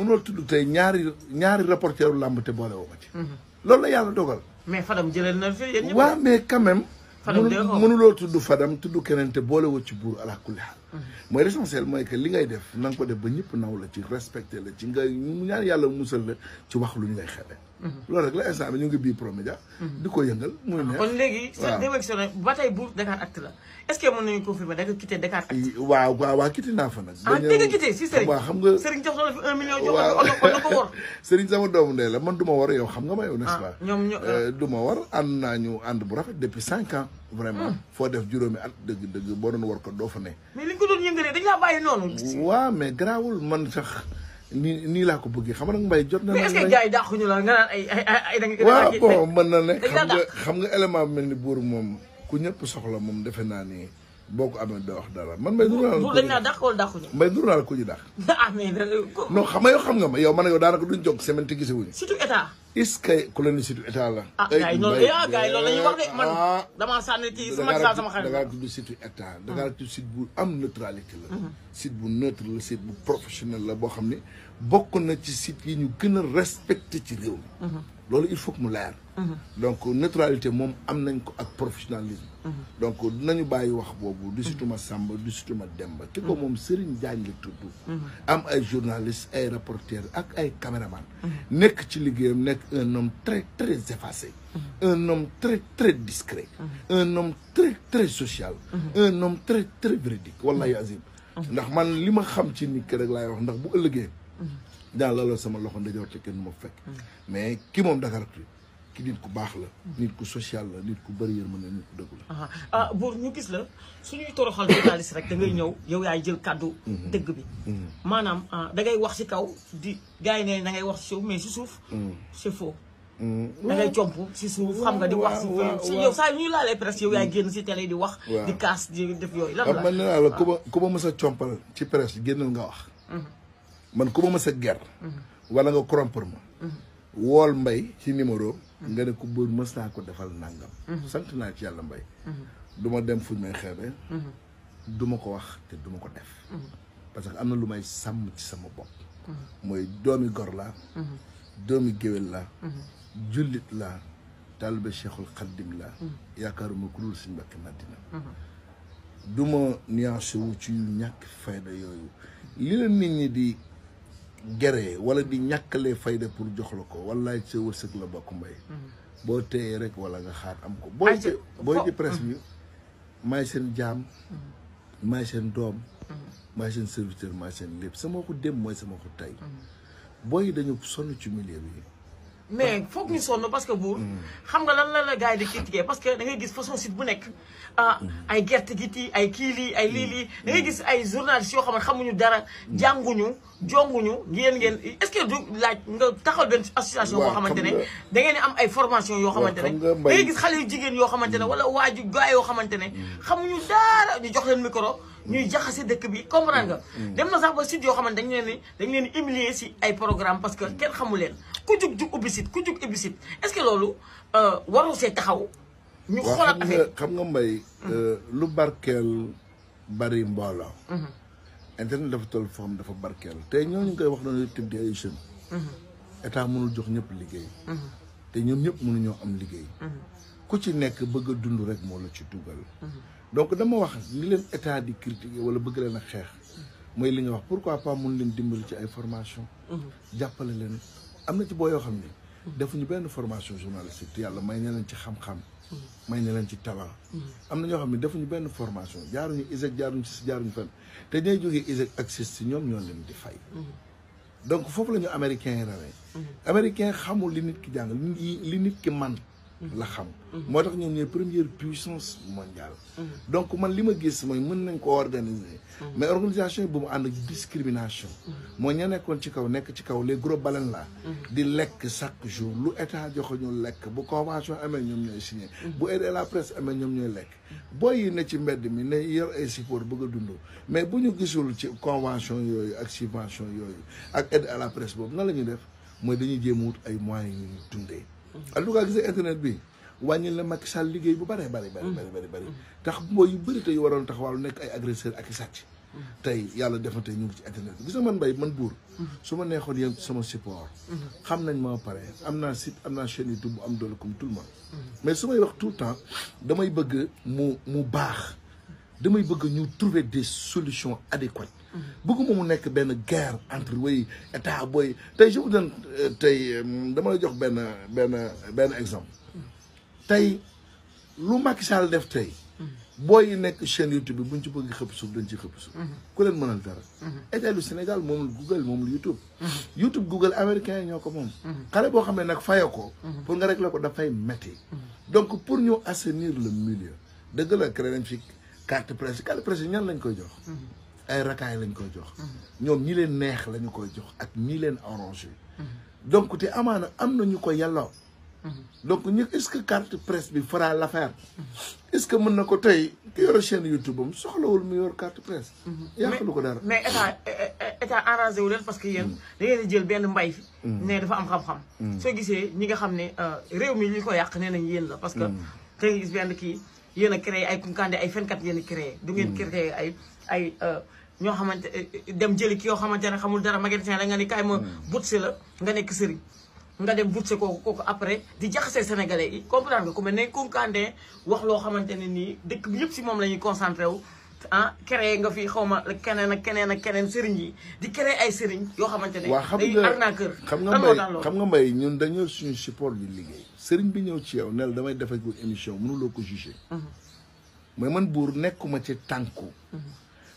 mënoo tudd tey ñaari reporteru làmb te boole woo ma ci. loolu la yàlla dogal. mais Fadam jëlal na fi yéen ñëpp. waaw mais quand même. Fadam mënuloo tudd Fadam tudd keneen te boole woo ci buur ala kulli xaal. mooy l'essentiel mooy que li ngay def na nga ko def ba ñëpp naw la ci respecté la ci nga ñaan yàlla musal la ci wax lu ñu ngay xebe. loolu rek la instant bi ñu ngi bii Promédia. di ko yëngal muy neex. kon léegi sa démission ba tey bu Dakaractu la est-ce que mën nañu confirmer da nga quitté Dakaractu. waaw quitté naa fa nag. dégg nga quitté si Serigne. waaw xam nga Serigne jox na la fi 1 million. jox na ko war. Serigne sama doomu ndey la man du ma war yow xam nga ma yow n'est-ce pas. ñoom du ma war ànd naa ñu ànd bu rafet depuis 5 ans. vraiment foo def juróomi at dëgg boo doon war ko doo fa ne. mais li ñu ko doon yëngalee dañ laa bàyyi noonu. waaw mais garaawul man sax nii laa ko bëggee xam nga nag mbay jot na. mais est-ce que gars yi dàquñu la nga naan ay da nga. waaw bon mën na ne dañ xam nga élément bi mel ni buur moom ku ñëpp soxla moom defe naa ni boo ko amee doo wax dara man mbay. buur dañ naa dàq wala dàquñu. mbay dur naa la ku ñu dàq. mais non xam nga yow xam nga ma yow man yow daanaka duñ jóg semaine te gisewuñu. surtout état. est-ce que ku la ni surtout état la. gars yi noonu gars yi loolu la ñuy wax de man damaa sànni kii sama xarit. da ngaa tudd surtout état da ngaa tudd site bu am neutralité la. site bu neutre la site bu professionnel la boo xam ne bokk na ci site yi ñu gën a respecté ci réew mi. loolu il faut que mu leer. donc neutralité moom am nañ ko ak professionnalisme. donc dinañu bàyyi wax boobu du surtout ma Samba du surtout ma Demba. ki ko moom Serigne Diagne la tudd. am ay journalistes ay reporters ak ay caméramans. nekk ci liggéeyam nekk un homme très très effacé. un homme très très discret. un homme très très social. un homme très très véridique wallahi azim. ndax man li ma xam ci nit ki rek laay wax ndax bu ëllëgee. daal la sama loxo ndajoor te kenn du ma fekk. mais ki moom Dakaractu ki nit ku baax la. nit ku social la nit ku bëri yërmande nit ku dëgg la. buur ñu gis la suñuy toroxal journaliste rek da ngay ñëw yow yaay jël kàddu dëgg bi. maanaam da ngay wax ci kaw di gars yi ne da ngay wax ci suuf mais ci suuf. c'est faux. da ngay comp ci suuf xam nga di wax ci yow saa yu ñuy laalee presse yow yaay génn ci télé di wax. di kaas di def yooyu lan la. man nee naa la ku ma mës a compal ci presse génnal nga wax. man ku ma mës a ger wala nga corrompre ma. wool mbay ci numéro. nga ne ku bëri mës naa ko defal nangam. sant naa ci yàlla mbay. du ma dem fuñ may xeebe. du ma ko wax te du ma ko def. parce que am na lu may sàmm ci sama bopp. mooy doomi gor laa. doomi géwél laa. jullit laa. taalibe Cheikhul Khadim laa. yaakaaruma ku dul Sëñ Mbàkke Madina. du ma nuancé wu ci yu ñàkk fayda yooyu. li la nit ñi di geree wala di ñàkkalee fayda pour jox la ko wallaay sa wërsëg la bokk mbay. boo téyee rek wala nga xaar am ko. booy ci presse bi maay seen jaam. maay seen doom. maay seen serviteur maay seen lépp sama ko dem mooy sama ko tey. booy dañu sonn ci milieu bi. mais foog ñu sonn parce que buur xam nga lan la gars yi di critiquer parce que da ngay gis façon site bu nekk ay gerte gi tii ay kii lii ay lii da ngay gis ay journalistes yoo xam ne xamuñu dara jànguñu jonguñu ngeen est-ce que du laaj nga taxal benn association boo xamante ne da ngeen di am ay formation yoo xamante ne da ngay gis xale yu jigéen yoo xamante ne wala waaju gars yoo xamante ne xamuñu dara ñu jox leen micro ñuy jaxase dëkk bi comprendre nga dem na sax ba site yoo xamante dañ leen di humilier si ay programme parce que kenn xamu leen ku jug ubbi site ku jug ubbi site est-ce que loolu waroo see taxaw ñu xoolaat affaire xam nga mbay lu barkeel bari mbooloo internet dafa toll foo xam dafa barkeel te ñooñu ngi koy wax noonu yëpp di ay jeunes état mënul jox ñëpp liggéey te ñoom ñëpp mënuñoo am liggéey ku ci nekk bëgg a dund rek moo la ci dugal donc dama wax li leen état di critiquer wala bëgg leen a xeex mooy li nga wax pourquoi pas mun leen dimbali ci ay formation jàppale leen am na ci boo yoo xam ne defuñu benn formation journalistique te yàlla may na leen ci xam-xam may na leen ci talent am na ñoo xam ne defuñu benn formation jaaruñu ISEC jaaruñu fenn te ñooy jógee ISEC ak CIS ñoom ñoo leen di fay donc foofu la ñu américains yi rawee américain xamul li nit ki jàng li nit ki man la xam moo tax ñoom ñooy première puissance mondiale donc man li ma gis mooy mën nañ ko organiser mais organisation yi bu mu ànd ak discrimination mooy ña nekkoon ci kaw nekk ci kaw les gros baleines là di lekk chaque jour lu état joxe ñu lekk bu convention amee ñoom ñooy signé bu aide à la presse amee ñoom ñooy lekk booy yi ne ci mbedd mi ne yor ay support bëgg a dund mais bu ñu gisul ci convention yooyu ak subvention yooyu ak aide à la presse boobu nan la ñuy def mooy dañuy jéem wut ay moyens yu ñu dundee en tout cas gisee internet bi wàññil la Macky Sall liggéey bu bari tax booy yu bëri te yu waroon taxawal nekk ay agresseur ak i sàcc tey yàlla def na tey ñu ngi ci internet gis nga man Mbaye man Buur su ma neexoon yem sama support xam nañ ma pare am naa site am naa chaîne YouTube bu am doole comme tout le monde mais su may wax tout le temps damay bëgg mu baax damay bëgg ñu trouver des solutions adéquates bëgguma mu nekk benn guerre entre way état booy tey je vous donne tey dama la jox benn exemple tey lu Macky Sall def tey booy yi nekk chaîne YouTube bi buñ ci bëgg xëpp suuf dañ ci xëpp suuf ku leen mënal dara état du Sénégal moom Google moom YouTube Google américain ñoo ko moom xale boo xam ne nag fayoo ko pour nga régler ko dafay métti donc pour ñu assainir le milieu dëgg la créé nañ fi carte presse ñan lañ koy jox ay rakaay lañ koy jox ñoom ñi leen neex lañu koy jox ak ñi leen arrangé donc te amaana am na ñu ko yàlla donc ñu est-ce que carte presse bi fera l'affaire est-ce que mën na ko tey ki yor chaîne YouTube am soxlawul mu yor carte presse yàqalu ko dara mais état arrangé wu leen parce que yéen da ngeen di jël benn mbay fi ne dafa am xam-xam soo gisee ñi nga xam ne réew mi li ko yàq nee nañ yéen la parce que da nga gis benn kii yéen a créé ay kunkande ay fenkat yéen a créé du ngeen créé ay ñoo xamante dem jëli ki yoo xamante ne xamul dara magasin la nga ni kaay ma butse la nga nekk sëriñ nga dem butse kooku après di jaxase sénégalais yi comprendre nga ku mel ne kunkande wax loo xamante ne nii dëkk bi yëpp si moom la ñuy concentré wu créé nga fi xawma keneen ak keneen sëriñ yi di créé ay sëriñ yoo xamante ne day arnaqueur xam nga Mbaye ñun dañoo suñu support di liggéey sëriñ bi ñëw ci yow nel damay defal ko émission mënuloo ko jugé mais man Buur nekkuma ci tànku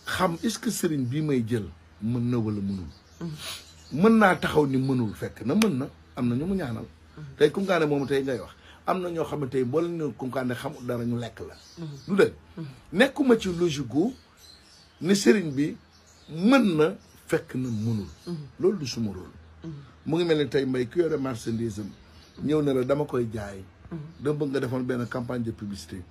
xam est-ce que sëriñ bii may jël mën na wala mënul mën naa taxaw ni mënul fekk na mën na am na ñu mu ñaanal tey kunkaane moomu tey ngay wax am na ñoo xam ne tey boo leen ne kunkaane xamul dara ñu lekk la lu dëgg nekkuma ci logique gu ne sëriñ bi mën na fekk na mënul loolu du suma rôle mu ngi mel ni tey Mbaye ku yore marchandise am ñëw ne la dama koy jaay dama bëgg nga defoon benn campagne de publicité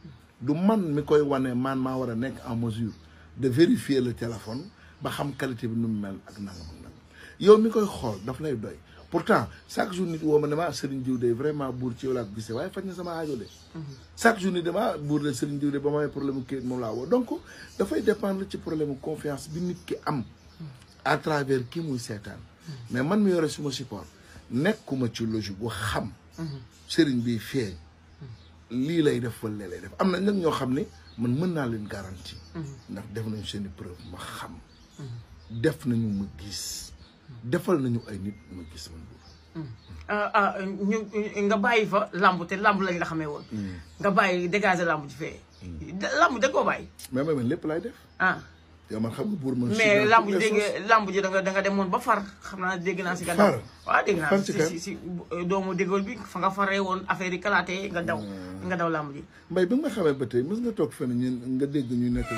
du man mi koy wane man maa war a nekk en mesure de vérifier le téléphone ba xam qualité bi nu mu mel ak nangam ak nangam yow mi koy xool daf lay doy pourtant chaque jour nit woo ma ne ma Serigne Diou de vraiment Buur ci yow laa ko gisee waaye faj na sama aajo de chaque jour nit dama Buur de Serigne Diou de ba ma amee problème kayit moom laa woo donc dafay dépendre ci problème confiance bi nit ki am à travers kii muy seetaan mais man mi yore suma support nekkuma ci logique bu xam Serigne bi feeñ lii lay def wala lay def am na nag ñoo xam ne man mën naa leen garantie ndax def nañu seeni preuve ma xam def nañu ma gis defal nañu ay nit ma gis man Buur nga bàyyi fa lamb te lamb lañ la xamee woon nga bàyyi dégager lamb ji fee lamb da koo bàyyi mais man lépp laay def yow man xam nga Buur man mais lamb ji da nga demoon ba far xam naa dégg naa si gannaaw waaw dégg naa si doomu déggool bi fa nga faree woon affaire yi kalaatee nga daw lamb ji Mbaye ba nga xamee ba tey mës nga toog fenn nga dégg ñu nekk